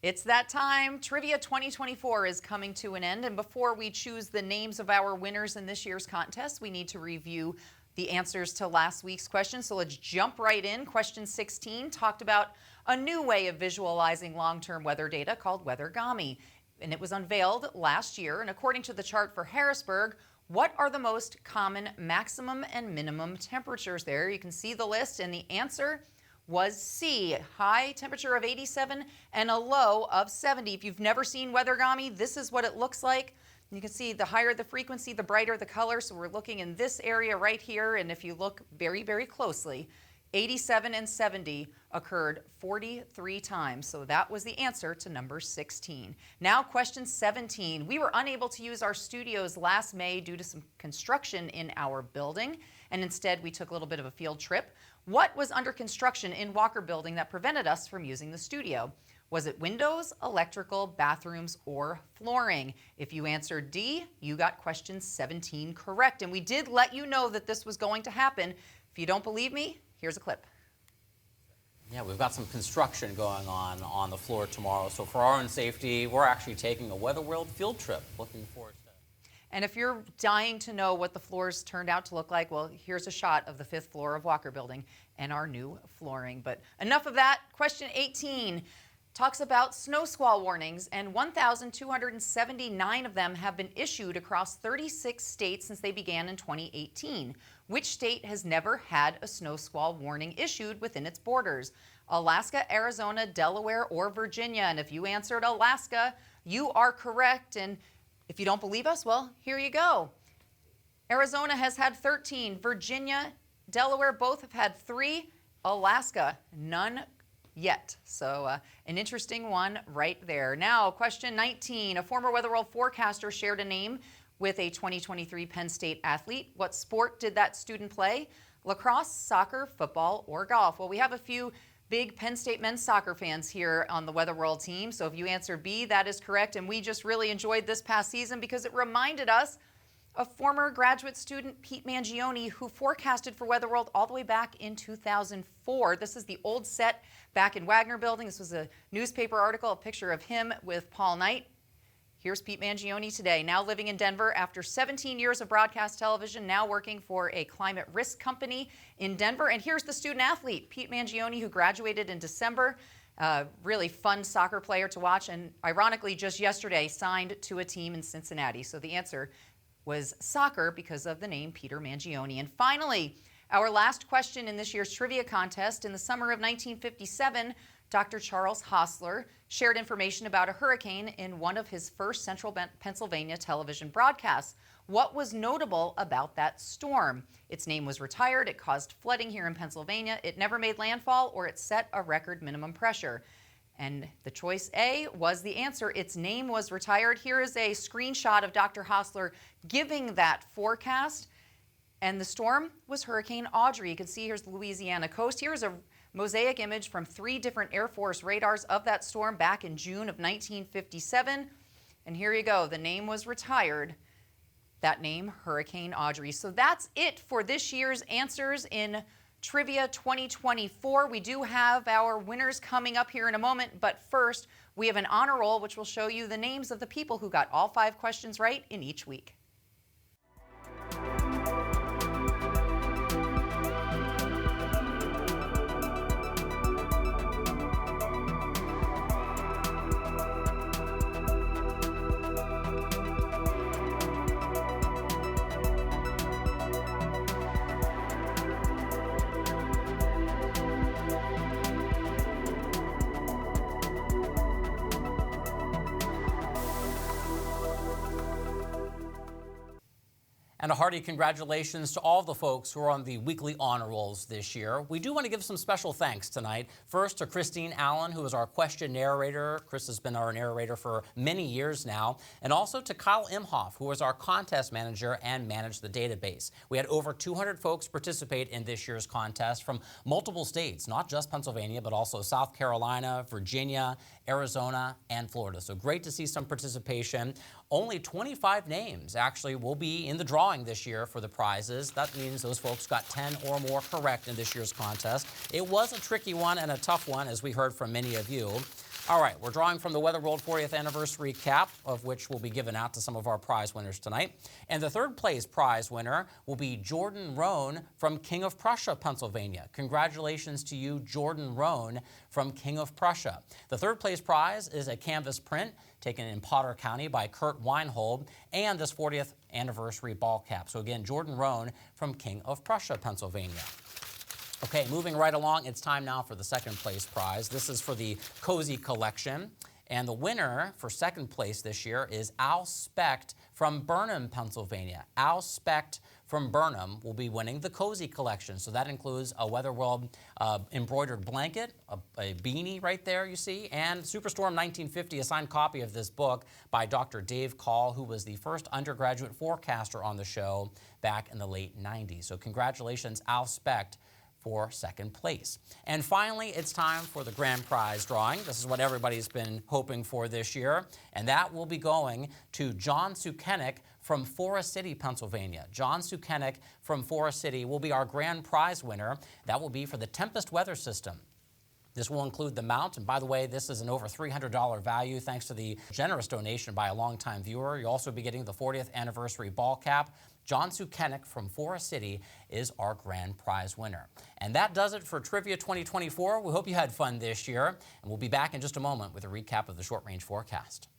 It's that time. Trivia 2024 is coming to an end, and before we choose the names of our winners in this year's contest, we need to review the answers to last week's question. So let's jump right in. Question 16 talked about a new way of visualizing long-term weather data called weathergami, and it was unveiled last year. And according to the chart for Harrisburg, what are the most common maximum and minimum temperatures there? You can see the list, and the answer was C, high temperature of 87 and a low of 70. If you've never seen weathergami, this is what it looks like. You can see the higher the frequency, the brighter the color. So we're looking in this area right here, and if you look very, very closely, 87 and 70 occurred 43 times. So that was the answer to number 16. Now question 17. We were unable to use our studios last May due to some construction in our building, and instead we took a little bit of a field trip. What was under construction in Walker Building that prevented us from using the studio? Was it windows, electrical, bathrooms, or flooring? If you answered D, you got question 17 correct. And we did let you know that this was going to happen. If you don't believe me, here's a clip. Yeah, we've got some construction going on the floor tomorrow. So for our own safety, we're actually taking a Weather World field trip. Looking forward to it. And if you're dying to know what the floors turned out to look like, well, here's a shot of the 5th floor of Walker Building and our new flooring. But enough of that. Question 18 talks about snow squall warnings, and 1,279 of them have been issued across 36 states since they began in 2018. Which state has never had a snow squall warning issued within its borders? Alaska, Arizona, Delaware, or Virginia? And if you answered Alaska, you are correct. And if you don't believe us, well, here you go. Arizona has had 13. Virginia, Delaware both have had 3. Alaska, none yet. So an interesting one right there. Now, question 19. A former Weather World forecaster shared a name with a 2023 Penn State athlete. What sport did that student play? Lacrosse, soccer, football, or golf? Well, we have a few big Penn State men's soccer fans here on the Weather World team. So if you answer B, that is correct. And we just really enjoyed this past season because it reminded us of former graduate student Pete Mangione, who forecasted for Weather World all the way back in 2004. This is the old set back in Wagner Building. This was a newspaper article, a picture of him with Paul Knight. Here's Pete Mangione today, now living in Denver after 17 years of broadcast television, now working for a climate risk company in Denver. And here's the student athlete, Pete Mangione, who graduated in December. Really fun soccer player to watch, and ironically, just yesterday signed to a team in Cincinnati. So the answer was soccer because of the name Peter Mangione. And finally, our last question in this year's trivia contest. In the summer of 1957, Dr. Charles Hostler shared information about a hurricane in one of his first central Pennsylvania television broadcasts. What was notable about that storm? Its name was retired, it caused flooding here in Pennsylvania, it never made landfall, or it set a record minimum pressure. And the choice A was the answer. Its name was retired. Here is a screenshot of Dr. Hostler giving that forecast. And the storm was Hurricane Audrey. You can see here's the Louisiana coast. Here's a mosaic image from 3 different Air Force radars of that storm back in June of 1957. And here you go. The name was retired. That name, Hurricane Audrey. So that's it for this year's answers in Trivia 2024. We do have our winners coming up here in a moment, but first we have an honor roll which will show you the names of the people who got all 5 questions right in each week. And a hearty congratulations to all the folks who are on the weekly honor rolls this year. We do want to give some special thanks tonight. First to Christine Allen, who is our question narrator. Chris has been our narrator for many years now. And also to Kyle Imhoff, who is our contest manager and managed the database. We had over 200 folks participate in this year's contest from multiple states, not just Pennsylvania, but also South Carolina, Virginia, Arizona, and Florida. So great to see some participation. Only 25 names actually will be in the drawing this year for the prizes. That means those folks got 10 or more correct in this year's contest. It was a tricky one and a tough one, as we heard from many of you. All right, we're drawing from the Weather World 40th Anniversary Cap, of which will be given out to some of our prize winners tonight. And the third place prize winner will be Jordan Roan from King of Prussia, Pennsylvania. Congratulations to you, Jordan Roan from King of Prussia. The third place prize is a canvas print taken in Potter County by Kurt Weinhold and this 40th Anniversary ball cap. So again, Jordan Roan from King of Prussia, Pennsylvania. Okay, moving right along, it's time now for the second place prize. This is for the Cozy Collection. And the winner for second place this year is Al Specht from Burnham, Pennsylvania. Al Specht from Burnham will be winning the Cozy Collection. So that includes a Weather World embroidered blanket, a beanie right there you see, and Superstorm 1950, a signed copy of this book by Dr. Dave Call, who was the first undergraduate forecaster on the show back in the late 90s. So congratulations, Al Specht, for second place. And finally, it's time for the grand prize drawing. This is what everybody's been hoping for this year, and that will be going to John Sukenik from Forest City, Pennsylvania. John Sukenik from Forest City will be our grand prize winner. That will be for the Tempest weather system. This will include the mount, and by the way, this is an over $300 value thanks to the generous donation by a longtime viewer. You'll also be getting the 40th Anniversary ball cap. John Sukenik from Forest City is our grand prize winner. And that does it for Trivia 2024. We hope you had fun this year, and we'll be back in just a moment with a recap of the short-range forecast.